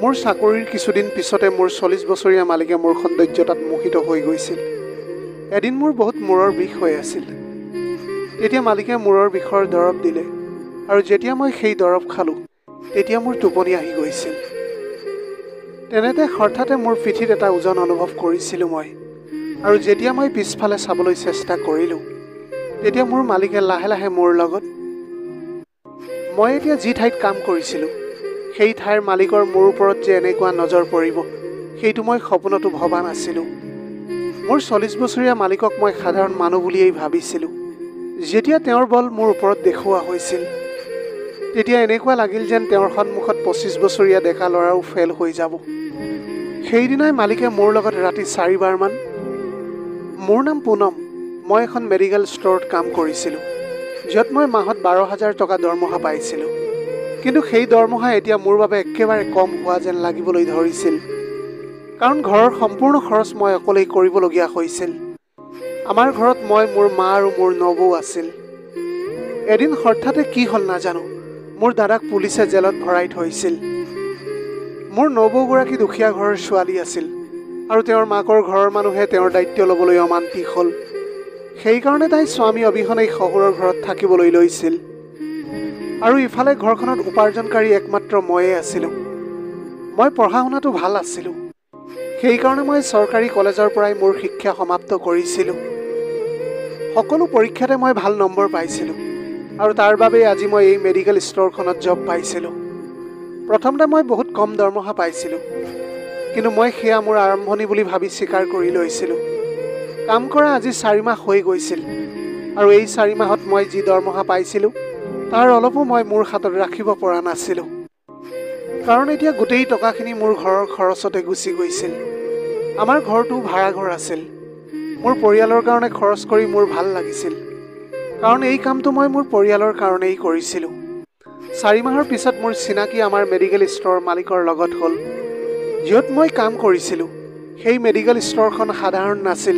মোৰ চাকৰিৰ কিছুদিন পিছতে মোৰ 40 বছৰীয়া মালিকে মোৰ সৌন্দৰ্যতাত মোহিত হৈ গৈছিল। এদিন মোৰ বহুত মূৰৰ বিষ হৈ আছিল। তেতিয়া মালিকে মূৰৰ বিষৰ দৰৱ দিলে আৰু যেতিয়া মই সেই দৰৱ খালোঁ তেতিয়া মোৰ টোপনি আহি গৈছিল। তেনেতে হঠাতে মোৰ পিঠিত এটা ওজন অনুভৱ কৰিছিলোঁ মই, আৰু যেতিয়া মই পিছফালে চাবলৈ চেষ্টা কৰিলোঁ তেতিয়া মোৰ মালিকে লাহে লাহে মোৰ লগত, মই এতিয়া যি ঠাইত কাম কৰিছিলোঁ সেই ঠাইৰ মালিকৰ মোৰ ওপৰত যে এনেকুৱা নজৰ পৰিব সেইটো মই সপোনতো ভবা নাছিলোঁ। মোৰ 40 বছৰীয়া মালিকক মই সাধাৰণ মানুহ বুলিয়েই ভাবিছিলোঁ। যেতিয়া তেওঁৰ বল মোৰ ওপৰত দেখুওৱা হৈছিল তেতিয়া এনেকুৱা লাগিল যেন তেওঁৰ সন্মুখত 25 বছৰীয়া ডেকা ল'ৰাও ফেল হৈ যাব। সেইদিনাই মালিকে মোৰ লগত ৰাতি 4 বাৰমান। মোৰ নাম পুনম। মই এখন মেডিকেল ষ্ট'ৰত কাম কৰিছিলোঁ, য'ত মই মাহত 12,000 টকা দৰমহা পাইছিলোঁ। কিন্তু সেই দৰমহা এতিয়া মোৰ বাবে একেবাৰে কম হোৱা যেন লাগিবলৈ ধৰিছিল, কাৰণ ঘৰৰ সম্পূৰ্ণ খৰচ মই অকলেই কৰিবলগীয়া হৈছিল। আমাৰ ঘৰত মই, মোৰ মা আৰু মোৰ নবৌ আছিল। এদিন হঠাতে কি হ'ল নাজানো, মোৰ দাদাক পুলিচে জেলত ভৰাই থৈছিল। মোৰ নবৌগৰাকী দুখীয়া ঘৰৰ ছোৱালী আছিল আৰু তেওঁৰ মাকৰ ঘৰৰ মানুহে তেওঁৰ দায়িত্ব ল'বলৈ অমান্তিক হ'ল। সেইকাৰণে তাই স্বামী অবিহনে শহুৰৰ ঘৰত থাকিবলৈ লৈছিল। আৰু ইফালে ঘৰখনত উপাৰ্জনকাৰী একমাত্ৰ ময়ে আছিলোঁ। মই পঢ়া শুনাটো ভাল আছিলোঁ, সেইকাৰণে মই চৰকাৰী কলেজৰ পৰাই মোৰ শিক্ষা সমাপ্ত কৰিছিলোঁ। সকলো পৰীক্ষাতে মই ভাল নম্বৰ পাইছিলোঁ আৰু তাৰ বাবেই আজি মই এই মেডিকেল ষ্ট'ৰখনত জব পাইছিলোঁ। প্ৰথমতে মই বহুত কম দৰমহা পাইছিলোঁ, কিন্তু মই সেয়া মোৰ আৰম্ভণি বুলি ভাবি স্বীকাৰ কৰি লৈছিলোঁ। কাম কৰা আজি 4 মাহ হৈ গৈছিল আৰু এই 4 মাহত মই যি দৰমহা পাইছিলোঁ তাৰ অলপো মই মোৰ হাতত ৰাখিব পৰা নাছিলোঁ, কাৰণ এতিয়া গোটেই টকাখিনি মোৰ ঘৰৰ খৰচতে গুচি গৈছিল। আমাৰ ঘৰটো ভাড়াঘৰ আছিল। মোৰ পৰিয়ালৰ কাৰণে খৰচ কৰি মোৰ ভাল লাগিছিল, কাৰণ এই কামটো মই মোৰ পৰিয়ালৰ কাৰণেই কৰিছিলোঁ। 4 মাহৰ পিছত মোৰ চিনাকি আমাৰ মেডিকেল ষ্ট'ৰ মালিকৰ লগত হ'ল। য'ত মই কাম কৰিছিলোঁ সেই মেডিকেল ষ্ট'ৰখন সাধাৰণ নাছিল।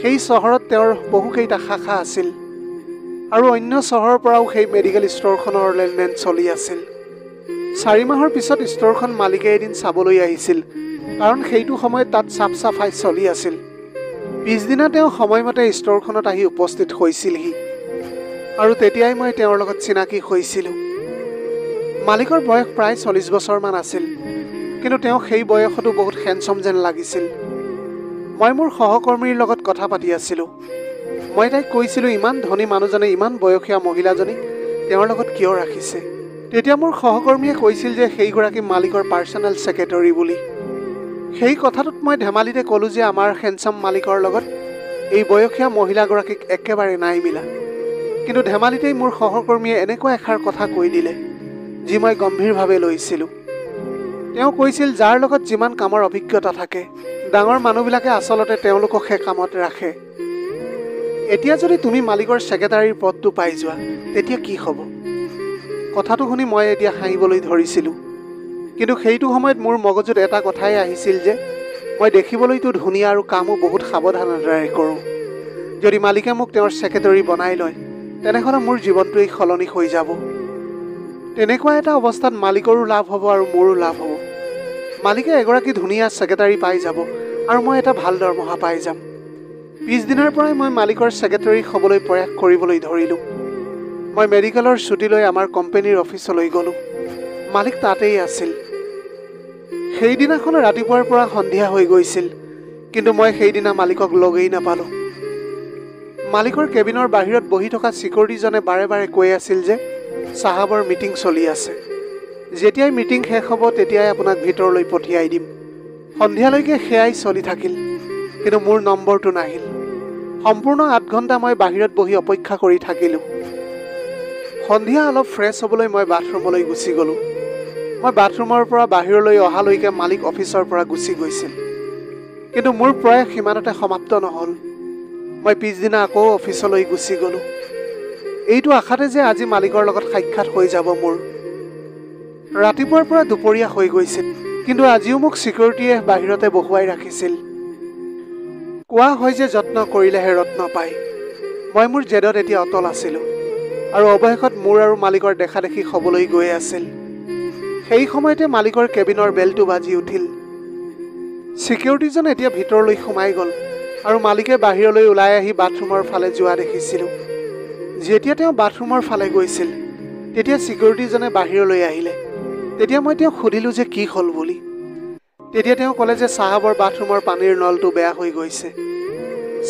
সেই চহৰত তেওঁৰ বহুকেইটা শাখা আছিল আৰু অন্য চহৰৰ পৰাও সেই মেডিকেল ষ্ট'ৰখনৰ লেনদেন চলি আছিল। 4 মাহৰ পিছত ষ্ট'ৰখন মালিকে এদিন চাবলৈ আহিছিল, কাৰণ সেইটো সময়ত তাত চাফ চাফাই চলি আছিল। পিছদিনা তেওঁ সময়মতে ষ্ট'ৰখনত আহি উপস্থিত হৈছিলহি আৰু তেতিয়াই মই তেওঁৰ লগত চিনাকি হৈছিলোঁ। মালিকৰ বয়স প্ৰায় 40 বছৰমান আছিল, কিন্তু তেওঁ সেই বয়সতো বহুত হেণ্ডচম যেন লাগিছিল। মই মোৰ সহকৰ্মীৰ লগত কথা পাতি আছিলোঁ। মই তাইক কৈছিলোঁ ইমান ধনী মানুহজনে ইমান বয়সীয়া মহিলাজনীক তেওঁৰ লগত কিয় ৰাখিছে। তেতিয়া মোৰ সহকৰ্মীয়ে কৈছিল যে সেইগৰাকী মালিকৰ পাৰ্চনেল ছেক্ৰেটাৰী বুলি। সেই কথাটোত মই ধেমালিতে ক'লোঁ যে আমাৰ হেণ্ডচাম মালিকৰ লগত এই বয়সীয়া মহিলাগৰাকীক একেবাৰে নাই মিলা। কিন্তু ধেমালিতেই মোৰ সহকৰ্মীয়ে এনেকুৱা এষাৰ কথা কৈ দিলে যি মই গম্ভীৰভাৱে লৈছিলোঁ। তেওঁ কৈছিল যাৰ লগত যিমান কামৰ অভিজ্ঞতা থাকে ডাঙৰ মানুহবিলাকে আচলতে তেওঁলোকক সেই কামত ৰাখে। এতিয়া যদি তুমি মালিকৰ ছেক্ৰেটাৰীৰ পদটো পাই যোৱা তেতিয়া কি হ'ব? কথাটো শুনি মই এতিয়া হাঁহিবলৈ ধৰিছিলোঁ, কিন্তু সেইটো সময়ত মোৰ মগজুত এটা কথাই আহিছিল যে মই দেখিবলৈতো ধুনীয়া আৰু কামো বহুত সাৱধানতাৰে কৰোঁ। যদি মালিকে মোক তেওঁৰ ছেক্ৰেটাৰী বনাই লয় তেনেহ'লে মোৰ জীৱনটোৱেই সলনি হৈ যাব। তেনেকুৱা এটা অৱস্থাত মালিকৰো লাভ হ'ব আৰু মোৰো লাভ হ'ব। মালিকে এগৰাকী ধুনীয়া ছেক্ৰেটাৰী পাই যাব আৰু মই এটা ভাল দৰমহা পাই যাম। পিছদিনাৰ পৰাই মই মালিকৰ ছেক্ৰেটাৰী হ'বলৈ প্ৰয়াস কৰিবলৈ ধৰিলোঁ। মই মেডিকেলৰ ছুটী লৈ আমাৰ কোম্পানীৰ অফিচলৈ গ'লোঁ। মালিক তাতেই আছিল। সেইদিনাখন ৰাতিপুৱাৰ পৰা সন্ধিয়া হৈ গৈছিল, কিন্তু মই সেইদিনা মালিকক লগেই নাপালোঁ। মালিকৰ কেবিনৰ বাহিৰত বহি থকা চিকিউৰিটিজনে বাৰে বাৰে কৈ আছিল যে চাহাবৰ মিটিং চলি আছে। যেতিয়াই মিটিং শেষ হ'ব তেতিয়াই আপোনাক ভিতৰলৈ পঠিয়াই দিম। সন্ধিয়ালৈকে সেয়াই চলি থাকিল, কিন্তু মোৰ নম্বৰটো নাহিল। সম্পূৰ্ণ 8 ঘণ্টা মই বাহিৰত বহি অপেক্ষা কৰি থাকিলোঁ। সন্ধিয়া অলপ ফ্ৰেছ হ'বলৈ মই বাথৰুমলৈ গুচি গ'লোঁ। মই বাথৰুমৰ পৰা বাহিৰলৈ অহালৈকে মালিক অফিচৰ পৰা গুচি গৈছিল, কিন্তু মোৰ প্ৰয়াস সিমানতে সমাপ্ত নহ'ল। মই পিছদিনা আকৌ অফিচলৈ গুচি গ'লোঁ, এইটো আশাতে যে আজি মালিকৰ লগত সাক্ষাৎ হৈ যাব মোৰ। ৰাতিপুৱাৰ পৰা দুপৰীয়া হৈ গৈছিল, কিন্তু আজিও মোক চিকিউৰিটিয়ে বাহিৰতে বহুৱাই ৰাখিছিল। কোৱা হয় যে যত্ন কৰিলেহে ৰত্ন পায়। মই মোৰ জেদত এতিয়া অটল আছিলোঁ আৰু অৱশেষত মোৰ আৰু মালিকৰ দেখা দেখি হ'বলৈ গৈ আছিল। সেই সময়তে মালিকৰ কেবিনৰ বেলটো বাজি উঠিল। ছিকিউৰিটিজন এতিয়া ভিতৰলৈ সোমাই গ'ল আৰু মালিকে বাহিৰলৈ ওলাই আহি বাথৰুমৰ ফালে যোৱা দেখিছিলোঁ। যেতিয়া তেওঁ বাথৰুমৰ ফালে গৈছিল তেতিয়া ছিকিউৰিটিজনে বাহিৰলৈ আহিলে। তেতিয়া মই তেওঁক সুধিলোঁ যে কি হ'ল বুলি। তেতিয়া তেওঁ ক'লে যে চাহাবৰ বাথৰুমৰ পানীৰ নলটো বেয়া হৈ গৈছে।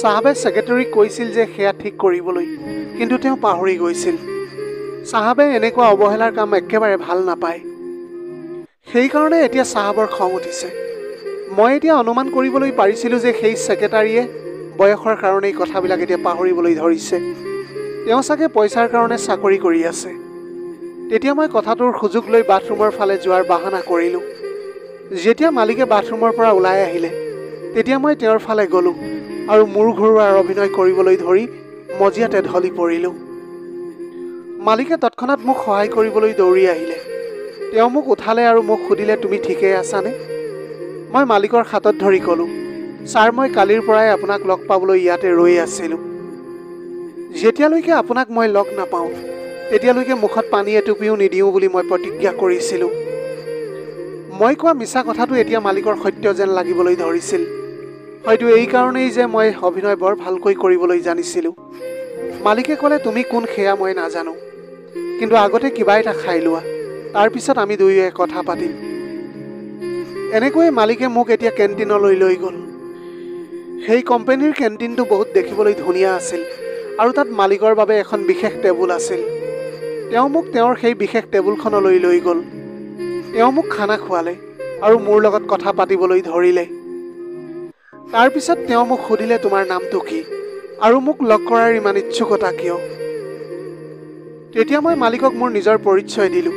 চাহাবে ছেক্ৰেটাৰীক কৈছিল যে সেয়া ঠিক কৰিবলৈ, কিন্তু তেওঁ পাহৰি গৈছিল। চাহাবে এনেকুৱা অৱহেলাৰ কাম একেবাৰে ভাল নাপায়। সেইকাৰণে এতিয়া চাহাবৰ খং উঠিছে। মই এতিয়া অনুমান কৰিবলৈ পাৰিছিলোঁ যে সেই ছেক্ৰেটাৰীয়ে বয়সৰ কাৰণেই কথাবিলাক এতিয়া পাহৰিবলৈ ধৰিছে। তেওঁ চাগে পইচাৰ কাৰণে চাকৰি কৰি আছে। তেতিয়া মই কথাটোৰ সুযোগ লৈ বাথৰুমৰ ফালে যোৱাৰ বাহানা কৰিলোঁ। যেতিয়া মালিকে বাথৰুমৰ পৰা ওলাই আহিলে তেতিয়া মই তেওঁৰ ফালে গ'লোঁ আৰু মূৰ ঘূৰোৱাৰ অভিনয় কৰিবলৈ ধৰি মজিয়াতে ঢলি পৰিলোঁ। মালিকে তৎক্ষণাত মোক সহায় কৰিবলৈ দৌৰি আহিলে। তেওঁ মোক উঠালে আৰু মোক সুধিলে, তুমি ঠিকেই আছানে? মই মালিকৰ হাতত ধৰি ক'লোঁ, ছাৰ, মই কালিৰ পৰাই আপোনাক লগ পাবলৈ ইয়াতে ৰৈ আছিলোঁ। যেতিয়ালৈকে আপোনাক মই লগ নাপাওঁ তেতিয়ালৈকে মুখত পানী এটুপিও নিদিওঁ বুলি মই প্ৰতিজ্ঞা কৰিছিলোঁ। মই কোৱা মিছা কথাটো এতিয়া মালিকৰ সত্য যেন লাগিবলৈ ধৰিছিল। হয়তো এই কাৰণেই যে মই অভিনয় বৰ ভালকৈ কৰিবলৈ জানিছিলোঁ। মালিকে ক'লে, তুমি কোন সেয়া মই নাজানো, কিন্তু আগতে কিবা এটা খাই লোৱা, তাৰপিছত আমি দুয়োৱে কথা পাতিম। এনেকৈয়ে মালিকে মোক এতিয়া কেণ্টিনলৈ লৈ গ'ল। সেই কোম্পানীৰ কেণ্টিনটো বহুত দেখিবলৈ ধুনীয়া আছিল আৰু তাত মালিকৰ বাবে এখন বিশেষ টেবুল আছিল। তেওঁ মোক তেওঁৰ সেই বিশেষ টেবুলখনলৈ লৈ গ'ল। তেওঁ মোক খানা খোৱালে আৰু মোৰ লগত কথা পাতিবলৈ ধৰিলে। তাৰপিছত তেওঁ মোক সুধিলে, তোমাৰ নামটো কি আৰু মোক লগ কৰাৰ ইমান ইচ্ছুকতা কিয়? তেতিয়া মই মালিকক মোৰ নিজৰ পৰিচয় দিলোঁ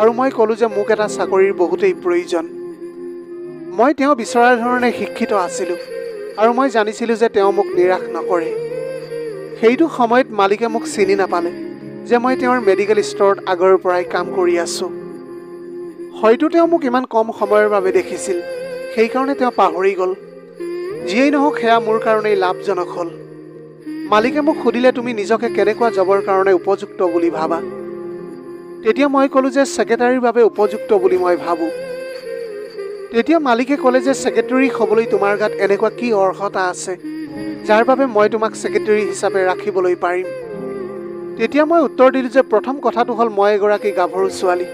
আৰু মই ক'লোঁ যে মোক এটা চাকৰিৰ বহুতেই প্ৰয়োজন। মই তেওঁ বিচৰাৰ ধৰণে শিক্ষিত আছিলোঁ আৰু মই জানিছিলোঁ যে তেওঁ মোক নিৰাশ নকৰে। সেইটো সময়ত মালিকে মোক চিনি নাপালে যে মই তেওঁৰ মেডিকেল ষ্ট'ৰত আগৰ পৰাই কাম কৰি আছোঁ। হয়তো তেওঁ মোক ইমান কম সময়ৰ বাবে দেখিছিল, সেইকাৰণে তেওঁ পাহৰি গ'ল। যিয়েই নহওক সেয়া মোৰ কাৰণেই লাভজনক হ'ল। মালিকে মোক সুধিলে, তুমি নিজকে কেনেকুৱা জবৰ কাৰণে উপযুক্ত বুলি ভাবা? তেতিয়া মই ক'লোঁ যে ছেক্ৰেটাৰীৰ বাবে উপযুক্ত বুলি মই ভাবোঁ। তেতিয়া মালিকে ক'লে যে ছেক্ৰেটাৰী হ'বলৈ তোমাৰ গাত এনেকুৱা কি অৰ্হতা আছে যাৰ বাবে মই তোমাক ছেক্ৰেটাৰী হিচাপে ৰাখিবলৈ পাৰিম? তেতিয়া মই উত্তৰ দিলোঁ যে প্ৰথম কথাটো হ'ল মই এগৰাকী গাভৰু ছোৱালী,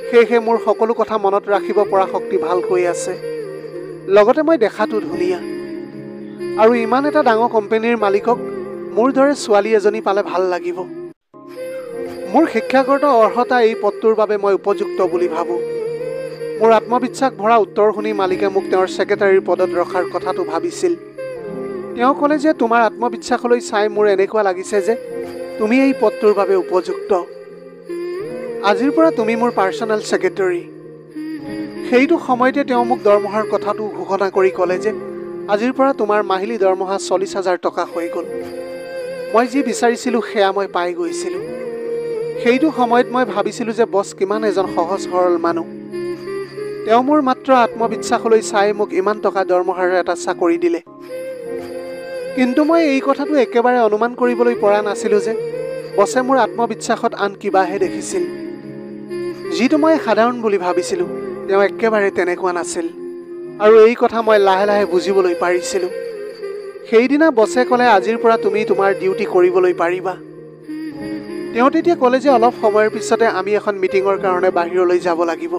সেয়েহে মোৰ সকলো কথা মনত ৰাখিব পৰা শক্তি ভালকৈ আছে। লগতে মই দেখাতো ধুনীয়া আৰু ইমান এটা ডাঙৰ কোম্পানীৰ মালিকক মোৰ দৰে ছোৱালী এজনী পালে ভাল লাগিব। মোৰ শিক্ষাগত অৰ্হতা এই পদটোৰ বাবে মই উপযুক্ত বুলি ভাবোঁ। মোৰ আত্মবিশ্বাস ভৰা উত্তৰ শুনি মালিকে মোক তেওঁৰ ছেক্ৰেটাৰীৰ পদত ৰখাৰ কথাটো ভাবিছিল। তেওঁ ক'লে যে তোমাৰ আত্মবিশ্বাসলৈ চাই মোৰ এনেকুৱা লাগিছে যে তুমি এই পদটোৰ বাবে উপযুক্ত। আজিৰ পৰা তুমি মোৰ পাৰ্চনেল ছেক্ৰেটাৰী। সেইটো সময়তে তেওঁ মোক দৰমহাৰ কথাটো ঘোষণা কৰি ক'লে যে আজিৰ পৰা তোমাৰ মাহিলী দৰমহা 40,000 টকা হৈ গ'ল। মই যি বিচাৰিছিলোঁ সেয়া মই পাই গৈছিলোঁ। সেইটো সময়ত মই ভাবিছিলোঁ যে বছ কিমান এজন সহজ সৰল মানুহ। তেওঁ মোৰ মাত্ৰ আত্মবিশ্বাসলৈ চাই মোক ইমান টকা দৰমহাৰ এটা চাকৰি দিলে। কিন্তু মই এই কথাটো একেবাৰে অনুমান কৰিবলৈ পৰা নাছিলোঁ যে বছে মোৰ আত্মবিশ্বাসত আন কিবাহে দেখিছিল। যিটো মই সাধাৰণ বুলি ভাবিছিলোঁ তেওঁ একেবাৰে তেনেকুৱা নাছিল, আৰু এই কথা মই লাহে লাহে বুজিবলৈ পাৰিছিলোঁ। সেইদিনা বছে ক'লে, আজিৰ পৰা তুমি তোমাৰ ডিউটি কৰিবলৈ পাৰিবা। তেওঁ তেতিয়া ক'লে যে অলপ সময়ৰ পিছতে আমি এখন মিটিঙৰ কাৰণে বাহিৰলৈ যাব লাগিব।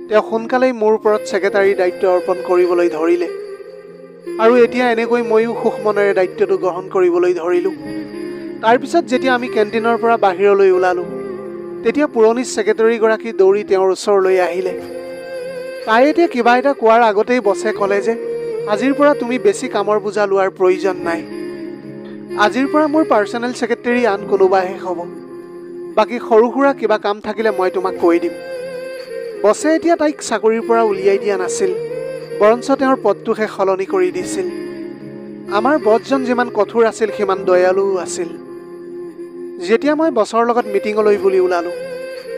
তেওঁ সোনকালেই মোৰ ওপৰত ছেক্ৰেটাৰীৰ দায়িত্ব অৰ্পণ কৰিবলৈ ধৰিলে আৰু এতিয়া এনেকৈ ময়ো সুখ মনেৰে দায়িত্বটো গ্ৰহণ কৰিবলৈ ধৰিলোঁ। তাৰপিছত যেতিয়া আমি কেণ্টিনৰ পৰা বাহিৰলৈ ওলালোঁ তেতিয়া পুৰণি ছেক্ৰেটাৰীগৰাকী দৌৰি তেওঁৰ ওচৰলৈ আহিলে। তাই এতিয়া কিবা এটা কোৱাৰ আগতেই বছে ক'লে যে আজিৰ পৰা তুমি বেছি কামৰ বোজা লোৱাৰ প্ৰয়োজন নাই। আজিৰ পৰা মোৰ পাৰ্চনেল ছেক্ৰেটাৰী আন কোনোবাহে হ'ব। বাকী সৰু সুৰা কিবা কাম থাকিলে মই তোমাক কৈ দিম। বছে এতিয়া তাইক চাকৰিৰ পৰা উলিয়াই দিয়া নাছিল, বৰঞ্চ তেওঁৰ পদটোহে সলনি কৰি দিছিল। আমাৰ বছজন যিমান কঠোৰ আছিল সিমান দয়ালুও আছিল। যেতিয়া মই বছৰ লগত মিটিঙলৈ বুলি ওলালোঁ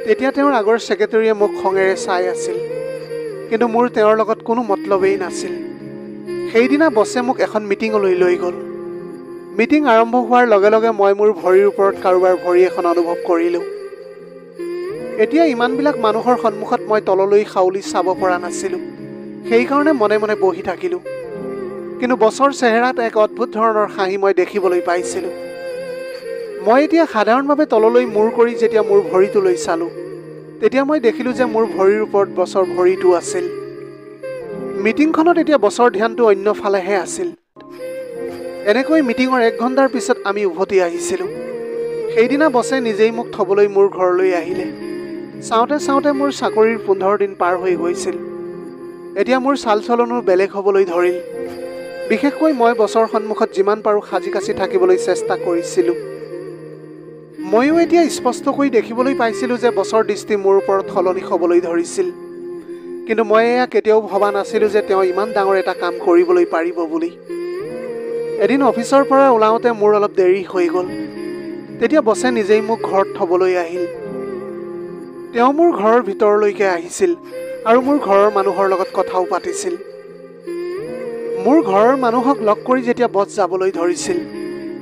তেতিয়া তেওঁৰ আগৰ ছেক্ৰেটাৰীয়ে মোক খঙেৰে চাই আছিল, কিন্তু মোৰ তেওঁৰ লগত কোনো মতলবেই নাছিল। সেইদিনা বছে মোক এখন মিটিঙলৈ লৈ গ'ল। মিটিং আৰম্ভ হোৱাৰ লগে লগে মই মোৰ ভৰিৰ ওপৰত কাৰোবাৰ ভৰি এখন অনুভৱ কৰিলোঁ। এতিয়া ইমানবিলাক মানুহৰ সন্মুখত মই তললৈ খাউলি চাব পৰা নাছিলোঁ। সেইকাৰণে মনে মনে বহি থাকিলোঁ। কিন্তু বছৰ চেহেৰাত এক অদ্ভুত ধৰণৰ হাঁহি মই দেখিবলৈ পাইছিলোঁ। মই এতিয়া সাধাৰণভাৱে তললৈ মূৰ কৰি যেতিয়া মোৰ ভৰিটোলৈ চালোঁ, তেতিয়া মই দেখিলোঁ যে মোৰ ভৰিৰ ওপৰত বছৰ ভৰিটো আছিল। মিটিংখনত এতিয়া বছৰ ধ্যানটো অন্য ফালেহে আছিল। এনেকৈ মিটিঙৰ 1 ঘণ্টাৰ পিছত আমি উভতি আহিছিলোঁ। সেইদিনা বছে নিজেই মোক থ'বলৈ মোৰ ঘৰলৈ আহিলে। চাওঁতে চাওঁতে মোৰ চাকৰিৰ 15 দিন পাৰ হৈ গৈছিল। এতিয়া মোৰ চাল চলনো বেলেগ হ'বলৈ ধৰিল। বিশেষকৈ মই বছৰ সন্মুখত যিমান পাৰোঁ সাজি কাচি থাকিবলৈ চেষ্টা কৰিছিলোঁ। ময়ো এতিয়া স্পষ্টকৈ দেখিবলৈ পাইছিলোঁ যে বছৰ দৃষ্টি মোৰ ওপৰত সলনি হ'বলৈ ধৰিছিল। কিন্তু মই এয়া কেতিয়াও ভবা নাছিলোঁ যে তেওঁ ইমান ডাঙৰ এটা কাম কৰিবলৈ পাৰিব বুলি। এদিন অফিচৰ পৰা ওলাওঁতে মোৰ অলপ দেৰি হৈ গ'ল। তেতিয়া বছে নিজেই মোক ঘৰত থ'বলৈ আহিল। তেওঁ মোৰ ঘৰৰ ভিতৰলৈকে আহিছিল আৰু মোৰ ঘৰৰ মানুহৰ লগত কথাও পাতিছিল। মোৰ ঘৰৰ মানুহক লগ কৰি যেতিয়া বছ যাবলৈ ধৰিছিল,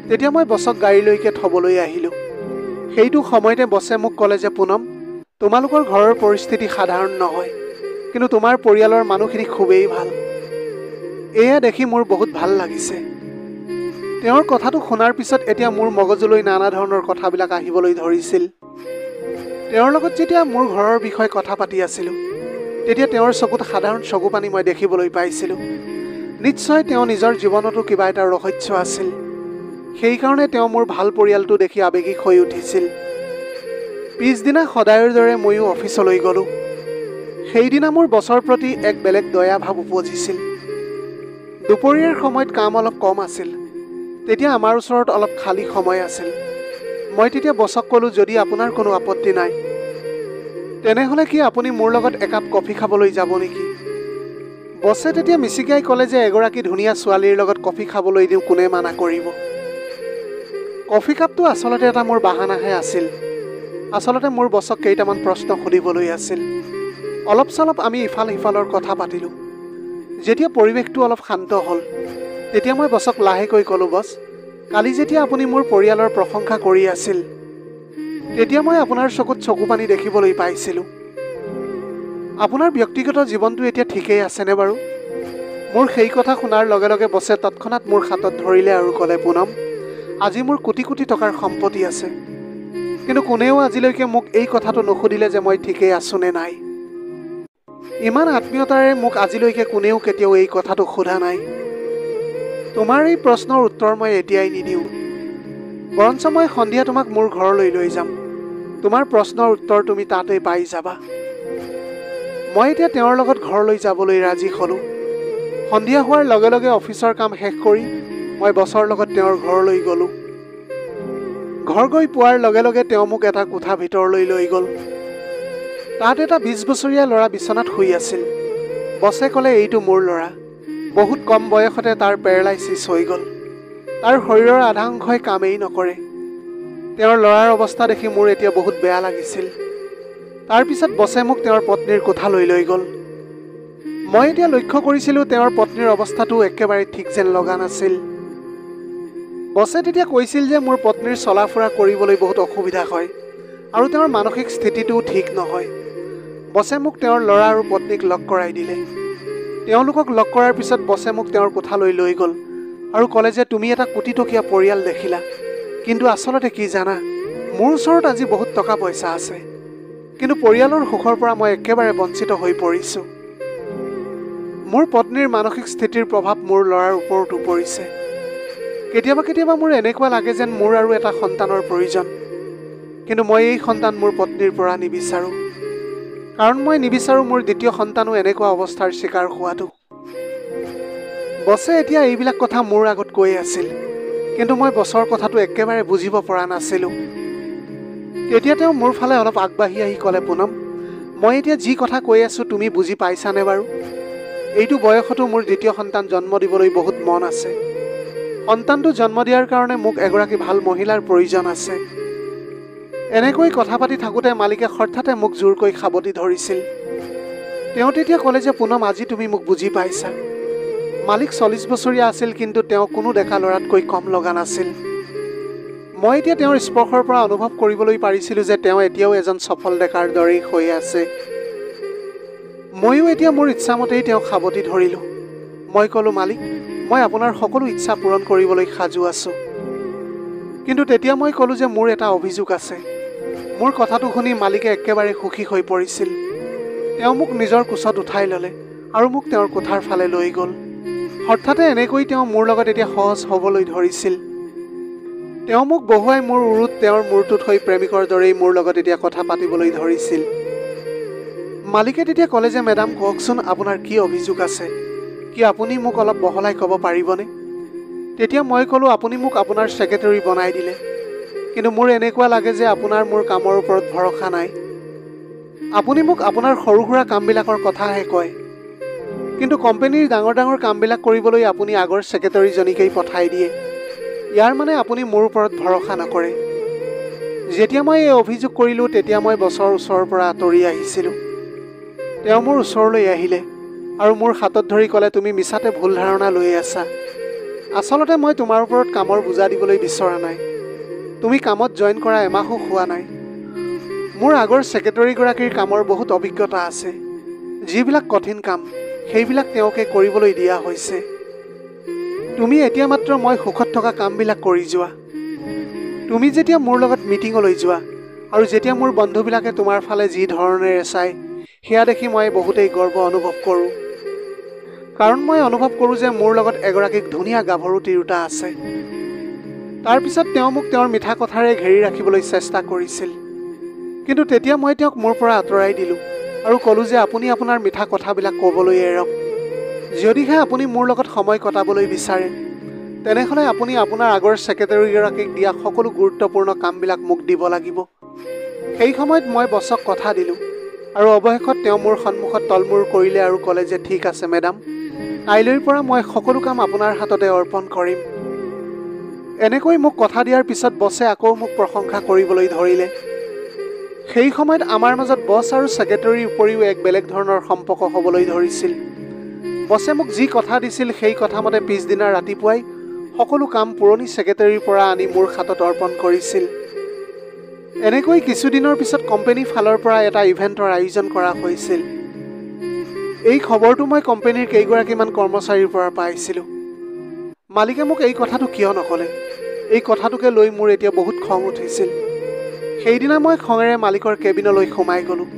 তেতিয়া মই বছক গাড়ীলৈকে থ'বলৈ আহিলোঁ। সেইটো সময়তে বছে মোক ক'লে যে পুনম, তোমালোকৰ ঘৰৰ পৰিস্থিতি সাধাৰণ নহয়, কিন্তু তোমাৰ পৰিয়ালৰ মানুহখিনি খুবেই ভাল। এয়া দেখি মোৰ বহুত ভাল লাগিছে। তেওঁৰ কথাটো শুনাৰ পিছত এতিয়া মোৰ মগজুলৈ নানা ধৰণৰ কথাবিলাক আহিবলৈ ধৰিছিল। তেওঁৰ লগত যেতিয়া মোৰ ঘৰৰ বিষয়ে কথা পাতি আছিলোঁ, তেতিয়া তেওঁৰ চকুত সাধাৰণ চকু পানী মই দেখিবলৈ পাইছিলোঁ। নিশ্চয় তেওঁ নিজৰ জীৱনতো কিবা এটা ৰহস্য আছিল। সেইকাৰণে তেওঁ মোৰ ভাল পৰিয়ালটো দেখি আৱেগিক হৈ উঠিছিল। পিছদিনা সদায়ৰ দৰে ময়ো অফিচলৈ গ'লোঁ। সেইদিনা মোৰ বছৰ প্ৰতি এক বেলেগ দয়া ভাৱ উপজিছিল। দুপৰীয়াৰ সময়ত কাম অলপ কম আছিল। তেতিয়া আমাৰ ওচৰত অলপ খালী সময় আছিল। মই তেতিয়া বছক ক'লোঁ, যদি আপোনাৰ কোনো আপত্তি নাই, তেনেহ'লে কি আপুনি মোৰ লগত একাপ কফি খাবলৈ যাব নেকি? বছে তেতিয়া মিচিকাই ক'লে যে এগৰাকী ধুনীয়া ছোৱালীৰ লগত কফি খাবলৈ দিওঁ, কোনে মানা কৰিব। কফি কাপটো আচলতে এটা মোৰ বাহানাহে আছিল। আচলতে মোৰ বছক কেইটামান প্ৰশ্ন সুধিবলৈ আছিল। অলপ চলপ আমি ইফাল সিফালৰ কথা পাতিলোঁ। যেতিয়া পৰিৱেশটো অলপ শান্ত হ'ল, তেতিয়া মই বছক লাহেকৈ ক'লোঁ, বছ, কালি যেতিয়া আপুনি মোৰ পৰিয়ালৰ প্ৰশংসা কৰি আছিল, তেতিয়া মই আপোনাৰ চকুত চকু পানী দেখিবলৈ পাইছিলোঁ। আপোনাৰ ব্যক্তিগত জীৱনটো এতিয়া ঠিকেই আছেনে বাৰু? মোৰ সেই কথা শুনাৰ লগে লগে বছে তৎক্ষণাৎ মোৰ হাতত ধৰিলে আৰু ক'লে, পুনম, আজি মোৰ কোটি কোটি টকাৰ সম্পত্তি আছে, কিন্তু কোনেও আজিলৈকে মোক এই কথাটো নুসুধিলে যে মই ঠিকেই আছোঁ নে নাই। ইমান আত্মীয়তাৰে মোক আজিলৈকে কোনেও কেতিয়াও এই কথাটো সোধা নাই। তোমাৰ এই প্ৰশ্নৰ উত্তৰ মই এতিয়াই নিদিওঁ। বৰঞ্চ মই সন্ধিয়া তোমাক মোৰ ঘৰলৈ লৈ যাম। তোমাৰ প্ৰশ্নৰ উত্তৰ তুমি তাতেই পাই যাবা। মই এতিয়া তেওঁৰ লগত ঘৰলৈ যাবলৈ ৰাজি হ'লোঁ। সন্ধিয়া হোৱাৰ লগে লগে অফিচৰ কাম শেষ কৰি মই বছৰ লগত তেওঁৰ ঘৰলৈ গ'লোঁ। ঘৰ গৈ পোৱাৰ লগে লগে তেওঁ মোক এটা কোঠা ভিতৰলৈ লৈ গ'ল। তাত এটা 20 বছৰীয়া ল'ৰা বিচনাত শুই আছিল। বছে ক'লে, এইটো মোৰ ল'ৰা। বহুত কম বয়সতে তাৰ পেৰালাইচিছ হৈ গ'ল। তাৰ শৰীৰৰ আধা অংশই কামেই নকৰে। তেওঁৰ ল'ৰাৰ অৱস্থা দেখি মোৰ এতিয়া বহুত বেয়া লাগিছিল। তাৰপিছত বছে মোক তেওঁৰ পত্নীৰ কোঠালৈ লৈ গ'ল। মই এতিয়া লক্ষ্য কৰিছিলোঁ তেওঁৰ পত্নীৰ অৱস্থাটো একেবাৰে ঠিক যেন লগা নাছিল। বছে তেতিয়া কৈছিল যে মোৰ পত্নীৰ চলা ফুৰা কৰিবলৈ বহুত অসুবিধা হয় আৰু তেওঁৰ মানসিক স্থিতিটোও ঠিক নহয়। বছে মোক তেওঁৰ ল'ৰা আৰু পত্নীক লগ কৰাই দিলে। তেওঁলোকক লগ কৰাৰ পিছত বছে মোক তেওঁৰ কোঠালৈ লৈ গ'ল আৰু ক'লে যে তুমি এটা কোটিটকীয়া পৰিয়াল দেখিলা, কিন্তু আচলতে কি জানা, মোৰ ওচৰত আজি বহুত টকা পইচা আছে, কিন্তু পৰিয়ালৰ সুখৰ পৰা মই একেবাৰে বঞ্চিত হৈ পৰিছোঁ। মোৰ পত্নীৰ মানসিক স্থিতিৰ প্ৰভাৱ মোৰ ল'ৰাৰ ওপৰতো পৰিছে। কেতিয়াবা কেতিয়াবা মোৰ এনেকুৱা লাগে যেন মোৰ আৰু এটা সন্তানৰ প্ৰয়োজন, কিন্তু মই এই সন্তান মোৰ পত্নীৰ পৰা নিবিচাৰোঁ। কাৰণ মই নিবিচাৰোঁ মোৰ দ্বিতীয় সন্তানো এনেকুৱা অৱস্থাৰ চিকাৰ হোৱাটো। বছে এতিয়া এইবিলাক কথা মোৰ আগত কৈ আছিল, কিন্তু মই বছৰ কথাটো একেবাৰে বুজিব পৰা নাছিলোঁ। তেতিয়া তেওঁ মোৰ ফালে অলপ আগবাঢ়ি আহি ক'লে, পুনম, মই এতিয়া যি কথা কৈ আছোঁ তুমি বুজি পাইছানে বাৰু? এইটো বয়সতো মোৰ দ্বিতীয় সন্তান জন্ম দিবলৈ বহুত মন আছে। সন্তানটো জন্ম দিয়াৰ কাৰণে মোক এগৰাকী ভাল মহিলাৰ প্ৰয়োজন আছে। এনেকৈ কথা পাতি থাকোঁতে মালিকে হঠাতে মোক জোৰকৈ সাবটি ধৰিছিল। তেওঁ তেতিয়া ক'লে যে, পুনম, আজি তুমি মোক বুজি পাইছা। মালিক 40 বছৰীয়া আছিল, কিন্তু তেওঁ কোনো ডেকা ল'ৰাতকৈ কম লগা নাছিল। মই এতিয়া তেওঁৰ স্পৰ্শৰ পৰা অনুভৱ কৰিবলৈ পাৰিছিলোঁ যে তেওঁ এতিয়াও এজন সফল ডেকাৰ দৰেই হৈ আছে। ময়ো এতিয়া মোৰ ইচ্ছামতেই তেওঁক সাৱটি ধৰিলোঁ। মই ক'লোঁ, মালিক, মই আপোনাৰ সকলো ইচ্ছা পূৰণ কৰিবলৈ সাজু আছোঁ। কিন্তু তেতিয়া মই ক'লোঁ যে মোৰ এটা অভিযোগ আছে। মোৰ কথাটো শুনি মালিকে একেবাৰে সুখী হৈ পৰিছিল। তেওঁ মোক নিজৰ কোচত উঠাই ল'লে আৰু মোক তেওঁৰ কোঠাৰ ফালে লৈ গ'ল। হঠাতে এনেকৈ তেওঁ মোৰ লগত এতিয়া সহজ হ'বলৈ ধৰিছিল। তেওঁ মোক বহুৱাই মোৰ উৰুত তেওঁৰ মূৰটোত হৈ প্ৰেমিকৰ দৰেই মোৰ লগত এতিয়া কথা পাতিবলৈ ধৰিছিল। মালিকে তেতিয়া ক'লে যে, মেডাম, কওকচোন আপোনাৰ কি অভিযোগ আছে? কি আপুনি মোক অলপ বহলাই ক'ব পাৰিবনে? তেতিয়া মই ক'লোঁ, আপুনি মোক আপোনাৰ ছেক্ৰেটাৰী বনাই দিলে, কিন্তু মোৰ এনেকুৱা লাগে যে আপোনাৰ মোৰ কামৰ ওপৰত ভৰসা নাই। আপুনি মোক আপোনাৰ সৰু সুৰা কামবিলাকৰ কথাহে কয়, কিন্তু কোম্পানীৰ ডাঙৰ ডাঙৰ কামবিলাক কৰিবলৈ আপুনি আগৰ ছেক্ৰেটাৰীজনীকেই পঠাই দিয়ে। ইয়াৰ মানে আপুনি মোৰ ওপৰত ভৰসা নকৰে। যেতিয়া মই এই অভিযোগ কৰিলোঁ তেতিয়া মই বছৰ ওচৰৰ পৰা আঁতৰি আহিছিলোঁ। তেওঁ মোৰ ওচৰলৈ আহিলে আৰু মোৰ হাতত ধৰি ক'লে, তুমি মিছাতে ভুল ধাৰণা লৈ আছা। আচলতে মই তোমাৰ ওপৰত কামৰ বোজা দিবলৈ বিচৰা নাই। তুমি কামত জইন কৰা এমাহো হোৱা নাই। মোৰ আগৰ ছেক্ৰেটাৰীগৰাকীৰ কামৰ বহুত অভিজ্ঞতা আছে। যিবিলাক কঠিন কাম সেইবিলাক তেওঁকে কৰিবলৈ দিয়া হৈছে। তুমি এতিয়া মাত্ৰ মই সুখত থকা কামবিলাক কৰি যোৱা। তুমি যেতিয়া মোৰ লগত মিটিঙলৈ যোৱা আৰু যেতিয়া মোৰ বন্ধুবিলাকে তোমাৰ ফালে যি ধৰণেৰে চায়, সেয়া দেখি মই বহুতেই গৰ্ব অনুভৱ কৰোঁ। কাৰণ মই অনুভৱ কৰোঁ যে মোৰ লগত এগৰাকী ধুনীয়া গাভৰু তিৰোতা আছে। তাৰপিছত তেওঁ মোক তেওঁৰ মিঠা কথাৰে ঘেৰি ৰাখিবলৈ চেষ্টা কৰিছিল। কিন্তু তেতিয়া মই তেওঁক মোৰ পৰা আঁতৰাই দিলোঁ আৰু ক'লোঁ যে আপুনি আপোনাৰ মিঠা কথাবিলাক ক'বলৈ এৰক। যদিহে আপুনি মোৰ লগত সময় কটাবলৈ বিচাৰে, তেনেহ'লে আপুনি আপোনাৰ আগৰ ছেক্ৰেটাৰীগৰাকীক দিয়া সকলো গুৰুত্বপূৰ্ণ কামবিলাক মোক দিব লাগিব। সেই সময়ত মই বছক কথা দিলোঁ আৰু অৱশেষত তেওঁ মোৰ সন্মুখত তলমূৰ কৰিলে আৰু ক'লে যে, ঠিক আছে মেডাম, কাইলৈৰ পৰা মই সকলো কাম আপোনাৰ হাততে অৰ্পণ কৰিম। এনেকৈ মোক কথা দিয়াৰ পিছত বছে আকৌ মোক প্ৰশংসা কৰিবলৈ ধৰিলে। সেই সময়ত আমাৰ মাজত বছ আৰু ছেক্ৰেটাৰীৰ উপৰিও এক বেলেগ ধৰণৰ সম্পৰ্ক হ'বলৈ ধৰিছিল। বছে মোক যি কথা দিছিল সেই কথামতে পিছদিনা ৰাতিপুৱাই সকলো কাম পুৰণি ছেক্ৰেটাৰীৰ পৰা আনি মোৰ হাতত অৰ্পণ কৰিছিল। এনেকৈ কিছুদিনৰ পিছত কোম্পানীৰ ফালৰ পৰা এটা ইভেণ্টৰ আয়োজন কৰা হৈছিল। এই খবৰটো মই কোম্পানীৰ কেইগৰাকীমান কৰ্মচাৰীৰ পৰা পাইছিলোঁ। মালিকে মোক এই কথাটো কিয় নক'লে? এই কথাটোকে লৈ মোৰ এতিয়া বহুত খং উঠিছিল। সেইদিনা মই খঙেৰে মালিকৰ কেবিনলৈ সোমাই গ'লোঁ।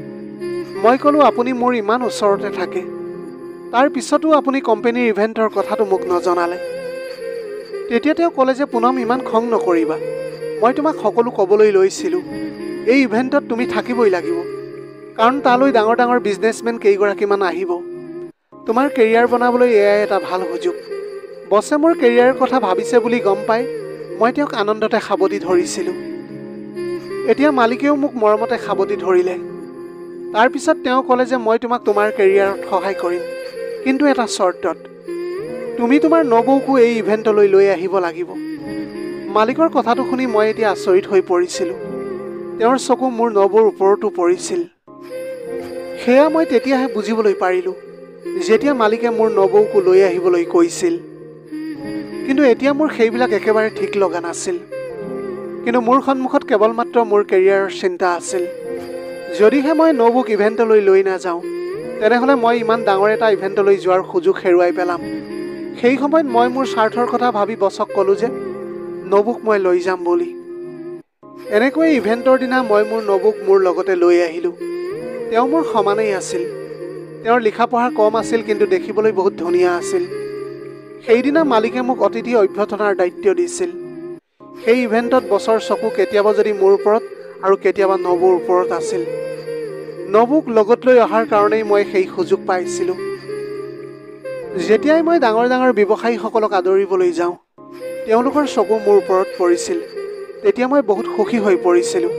মই ক'লোঁ, আপুনি মোৰ ইমান ওচৰতে থাকে, তাৰ পিছতো আপুনি কোম্পানীৰ ইভেণ্টৰ কথাটো মোক নজনালে। তেতিয়া তেওঁ ক'লে যে, পুনম, ইমান খং নকৰিবা। মই তোমাক সকলো ক'বলৈ লৈছিলোঁ। এই ইভেণ্টত তুমি থাকিবই লাগিব, কাৰণ তালৈ ডাঙৰ ডাঙৰ বিজনেছমেন কেইগৰাকীমান আহিব। তোমাৰ কেৰিয়াৰ বনাবলৈ এয়াই এটা ভাল সুযোগ। বছে মোৰ কেৰিয়াৰৰ কথা ভাবিছে বুলি গম পাই মই তেওঁক আনন্দতে সাৱটি ধৰিছিলোঁ। এতিয়া মালিকেও মোক মৰমতে সাৱটি ধৰিলে। তাৰপিছত তেওঁ ক'লে যে, মই তোমাক তোমাৰ কেৰিয়াৰত সহায় কৰিম, কিন্তু এটা চৰ্তত। তুমি তোমাৰ নবৌকো এই ইভেণ্টলৈ লৈ আহিব লাগিব। মালিকৰ কথাটো শুনি মই এতিয়া আচৰিত হৈ পৰিছিলোঁ। তেওঁৰ চকু মোৰ নবৌৰ ওপৰতো পৰিছিল। সেয়া মই তেতিয়াহে বুজিবলৈ পাৰিলোঁ, যেতিয়া মালিকে মোৰ নবৌকো লৈ আহিবলৈ কৈছিল। কিন্তু এতিয়া মোৰ সেইবিলাক একেবাৰে ঠিক লগা নাছিল। কিন্তু মোৰ সন্মুখত কেৱল মাত্ৰ মোৰ কেৰিয়াৰৰ চিন্তা আছিল। যদিহে মই নবৌক ইভেণ্টলৈ লৈ নাযাওঁ, তেনেহ'লে মই ইমান ডাঙৰ এটা ইভেণ্টলৈ যোৱাৰ সুযোগ হেৰুৱাই পেলাম। সেই সময়ত মই মোৰ স্বাৰ্থৰ কথা ভাবি বছক ক'লোঁ যে, নবৌক মই লৈ যাম বুলি। এনেকৈ ইভেণ্টৰ দিনা মই মোৰ নবৌক মোৰ লগতে লৈ আহিলোঁ। তেওঁ মোৰ সমানেই আছিল। তেওঁৰ লিখা পঢ়া কম আছিল, কিন্তু দেখিবলৈ বহুত ধুনীয়া আছিল। সেইদিনা মালিকে মোক অতিথি অভ্যৰ্থনাৰ দায়িত্ব দিছিল। সেই ইভেণ্টত বছৰ চকু কেতিয়াবা যদি মোৰ ওপৰত আৰু কেতিয়াবা নবৌৰ ওপৰত আছিল। নবৌক লগত লৈ অহাৰ কাৰণেই মই সেই সুযোগ পাইছিলোঁ। যেতিয়াই মই ডাঙৰ ডাঙৰ ব্যৱসায়ীসকলক আদৰিবলৈ যাওঁ, তেওঁলোকৰ চকু মোৰ ওপৰত পৰিছিল। তেতিয়া মই বহুত সুখী হৈ পৰিছিলোঁ।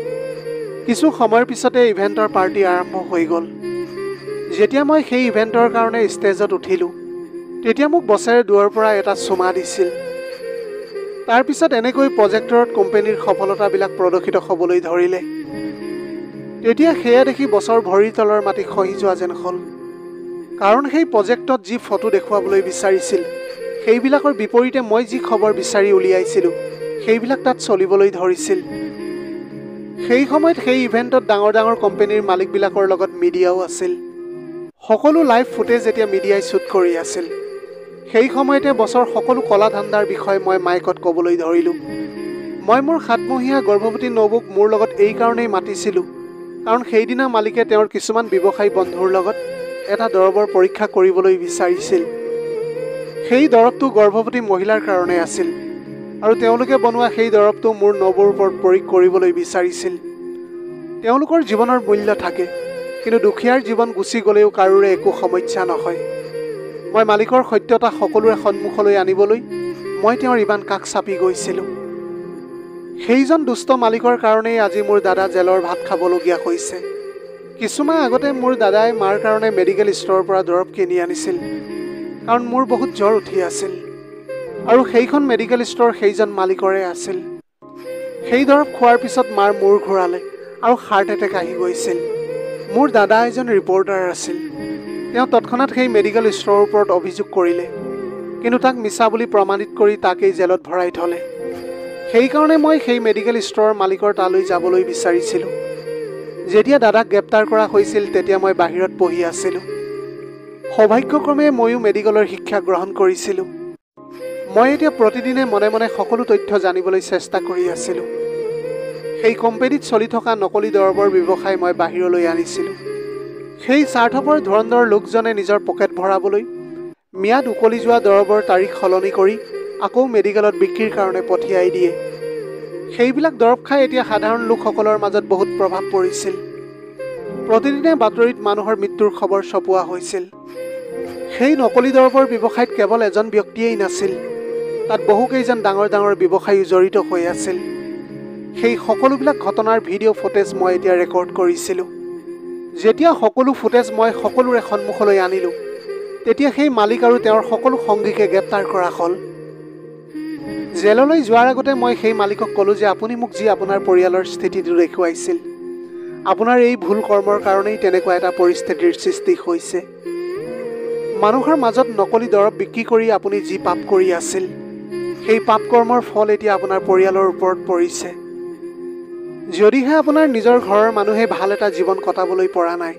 কিছু সময়ৰ পিছতে ইভেণ্টৰ পাৰ্টি আৰম্ভ হৈ গ'ল। যেতিয়া মই সেই ইভেণ্টৰ কাৰণে ষ্টেজত উঠিলোঁ, তেতিয়া মোক বছেৰে দূৰৰ পৰা এটা চুমা দিছিল। তাৰপিছত এনেকৈ প্ৰজেক্টৰত কোম্পানীৰ সফলতাবিলাক প্ৰদৰ্শিত হ'বলৈ ধৰিলে। তেতিয়া সেয়া দেখি বছৰ ভৰিৰ তলৰ মাটি খহি যোৱা যেন হ'ল। কাৰণ সেই প্ৰজেক্টত যি ফটো দেখুৱাবলৈ বিচাৰিছিল, সেইবিলাকৰ বিপৰীতে মই যি খবৰ বিচাৰি উলিয়াইছিলোঁ, সেইবিলাক তাত চলিবলৈ ধৰিছিল। সেই সময়ত সেই ইভেণ্টত ডাঙৰ ডাঙৰ কোম্পানীৰ মালিকবিলাকৰ লগত মিডিয়াও আছিল। সকলো লাইভ ফুটেজ এতিয়া মিডিয়াই শ্বুট কৰি আছিল। সেই সময়তে বছৰ সকলো কলা ধান্দাৰ বিষয়ে মই মাইকত ক'বলৈ ধৰিলোঁ। মই মোৰ 7 মহীয়া গৰ্ভৱতী নবৌক মোৰ লগত এই কাৰণেই মাতিছিলোঁ, কাৰণ সেইদিনা মালিকে তেওঁৰ কিছুমান ব্যৱসায়ী বন্ধুৰ লগত এটা দৰৱৰ পৰীক্ষা কৰিবলৈ বিচাৰিছিল। সেই দৰৱটো গৰ্ভৱতী মহিলাৰ কাৰণে আছিল, আৰু তেওঁলোকে বনোৱা সেই দৰৱটো মোৰ নবৌৰ ওপৰত প্ৰয়োগ কৰিবলৈ বিচাৰিছিল। তেওঁলোকৰ জীৱনৰ মূল্য থাকে, কিন্তু দুখীয়াৰ জীৱন গুচি গ'লেও কাৰোৰে একো সমস্যা নহয়। মই মালিকৰ সত্যতা সকলোৰে সন্মুখলৈ আনিবলৈ মই তেওঁৰ ইমান কাষ চাপি গৈছিলোঁ। সেইজন দুষ্ট মালিকৰ কাৰণেই আজি মোৰ দাদা জেলৰ ভাত খাবলগীয়া হৈছে। কিছুমাহ আগতে মোৰ দাদাই মাৰ কাৰণে মেডিকেল ষ্ট'ৰৰ পৰা দৰৱ কিনি আনিছিল, কাৰণ মোৰ বহুত জ্বৰ উঠি আছিল, আৰু সেইখন মেডিকেল ষ্ট'ৰ সেইজন মালিকৰে আছিল। সেই দৰৱ খোৱাৰ পিছত মাৰ মূৰ ঘূৰালে আৰু হাৰ্ট এটেক আহি গৈছিল। মোৰ দাদা এজন ৰিপৰ্টাৰ আছিল। তেওঁ তৎক্ষণাত সেই মেডিকেল ষ্ট'ৰৰ ওপৰত অভিযোগ কৰিলে, কিন্তু তাক মিছা বুলি প্ৰমাণিত কৰি তাকেই জেলত ভৰাই থ'লে। সেইকাৰণে মই সেই মেডিকেল ষ্ট'ৰৰ মালিকৰ তালৈ যাবলৈ বিচাৰিছিলোঁ। যেতিয়া দাদাক গ্ৰেপ্তাৰ কৰা হৈছিল তেতিয়া মই বাহিৰত পঢ়ি আছিলোঁ। সৌভাগ্যক্ৰমে ময়ো মেডিকেলৰ শিক্ষা গ্ৰহণ কৰিছিলোঁ। মই এতিয়া প্ৰতিদিনে মনে মনে সকলো তথ্য জানিবলৈ চেষ্টা কৰি আছিলোঁ। সেই কোম্পানীত চলি থকা নকলি দৰৱৰ ব্যৱসায় মই বাহিৰলৈ আনিছিলোঁ। সেই স্বাৰ্থপৰ ধুৰন্ধৰ লোকজনে নিজৰ পকেট ভৰাবলৈ ম্যাদ উকলি যোৱা দৰৱৰ তাৰিখ সলনি কৰি আকৌ মেডিকেলত বিক্ৰীৰ কাৰণে পঠিয়াই দিয়ে। সেইবিলাক দৰৱ খাই এতিয়া সাধাৰণ লোকসকলৰ মাজত বহুত প্ৰভাৱ পৰিছিল। প্ৰতিদিনে বাতৰিত মানুহৰ মৃত্যুৰ খবৰ ছপোৱা হৈছিল। সেই নকলি দৰৱৰ ব্যৱসায়ত কেৱল এজন ব্যক্তিয়েই নাছিল, তাত বহুকেইজন ডাঙৰ ডাঙৰ ব্যৱসায়ী জড়িত হৈ আছিল। সেই সকলোবিলাক ঘটনাৰ ভিডিঅ' ফুটেজ মই এতিয়া ৰেকৰ্ড কৰিছিলোঁ। যেতিয়া সকলো ফুটেজ মই সকলোৰে সন্মুখলৈ আনিলোঁ, তেতিয়া সেই মালিক আৰু তেওঁৰ সকলো সংগীকে গ্ৰেপ্তাৰ কৰা হ'ল। জেললৈ যোৱাৰ আগতে মই সেই মালিকক ক'লোঁ যে আপুনি মোক যি আপোনাৰ পৰিয়ালৰ স্থিতিটো দেখুৱাইছিল, আপোনাৰ এই ভুল কৰ্মৰ কাৰণেই তেনেকুৱা এটা পৰিস্থিতিৰ সৃষ্টি হৈছে। মানুহৰ মাজত নকলি দৰৱ বিক্ৰী কৰি আপুনি যি পাপ কৰি আছিল, সেই পাপ কৰ্মৰ ফল এতিয়া আপোনাৰ পৰিয়ালৰ ওপৰত পৰিছে। যদিহে আপোনাৰ নিজৰ ঘৰৰ মানুহে ভাল এটা জীৱন কটাবলৈ পৰা নাই,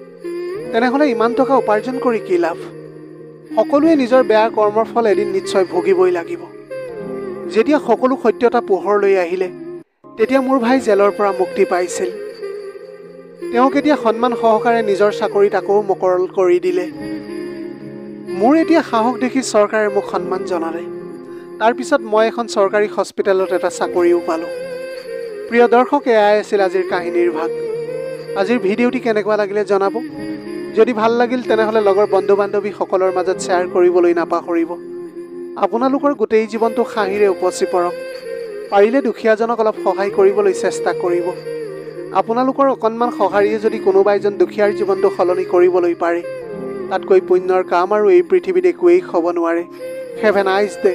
তেনেহ'লে ইমান টকা উপাৰ্জন কৰি কি লাভ? সকলোৱে নিজৰ বেয়া কৰ্মৰ ফল এদিন নিশ্চয় ভুগিবই লাগিব। যেতিয়া সকলো সত্যতা পোহৰলৈ আহিলে, তেতিয়া মোৰ ভাই জেলৰ পৰা মুক্তি পাইছিল। তেওঁক এতিয়া সন্মান সহকাৰে নিজৰ চাকৰিত আকৌ মকৰল কৰি দিলে। মোৰ এতিয়া সাহস দেখি চৰকাৰে মোক সন্মান জনালে। তাৰপিছত মই এখন চৰকাৰী হস্পিটেলত এটা চাকৰিও পালোঁ। প্ৰিয় দৰ্শক, এয়াই আছিল আজিৰ কাহিনীৰ ভাগ। আজিৰ ভিডিঅ'টি কেনেকুৱা লাগিলে জনাব। যদি ভাল লাগিল তেনেহ'লে লগৰ বন্ধু বান্ধৱীসকলৰ মাজত শ্বেয়াৰ কৰিবলৈ নাপাহৰিব। আপোনালোকৰ গোটেই জীৱনটো হাঁহিৰে উপচি পৰক। পাৰিলে দুখীয়াজনক অলপ সহায় কৰিবলৈ চেষ্টা কৰিব। আপোনালোকৰ অকণমান সঁহাৰিয়ে যদি কোনোবা এজন দুখীয়াৰ জীৱনটো সলনি কৰিবলৈ পাৰে, তাতকৈ পুণ্যৰ কাম আৰু এই পৃথিৱীত একোৱেই হ'ব নোৱাৰে। Have a nice day.